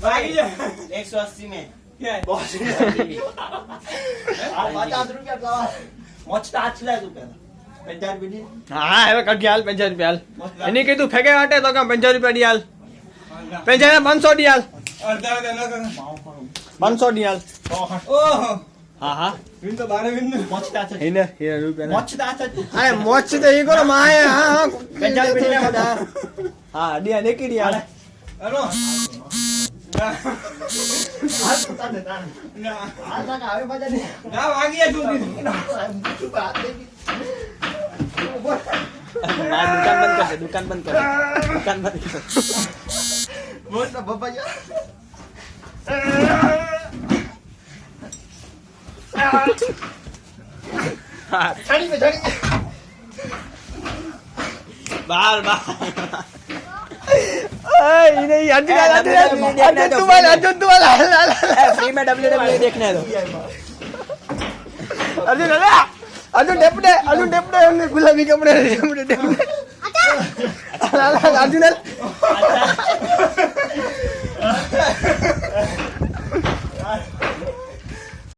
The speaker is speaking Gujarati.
भागी जा 180 में क्या है बॉस 50 રૂપિયા લાવા મોચતા હાથ લાય તું પેલા 50 રૂપિયા હા હવે કાઢી હાલ 50 રૂપિયા હાલ એની કીધું ફેંકે વાટે તો કે 50 રૂપિયા ડી હાલ 500 ડી હાલ अर्धा अर्धा ना कर 500 ડી હાલ ओह હા હા विन तो 12 विन મોચતા હાથ એને રૂપિયા મોચતા હાથ અરે મોચ તો એ કરો માય હા હા 50 રૂપિયા બધા હા ડી હાલ એકી ડી હાલ हेलो હાથ ઉતાર દે તાણ ना હાથ ના આવે મજા નહીં ना भागी जा तू ના દુકાન બંધ કર દુકાન બંધ કર મોટા બબાયા હા છડી મે છડી બાર બાર એ નહીં अर्जुन तुम्हारा फ्री में WWE देखने दो अर्जुन डेपडे हमने गुलाबी कपड़े अर्जुन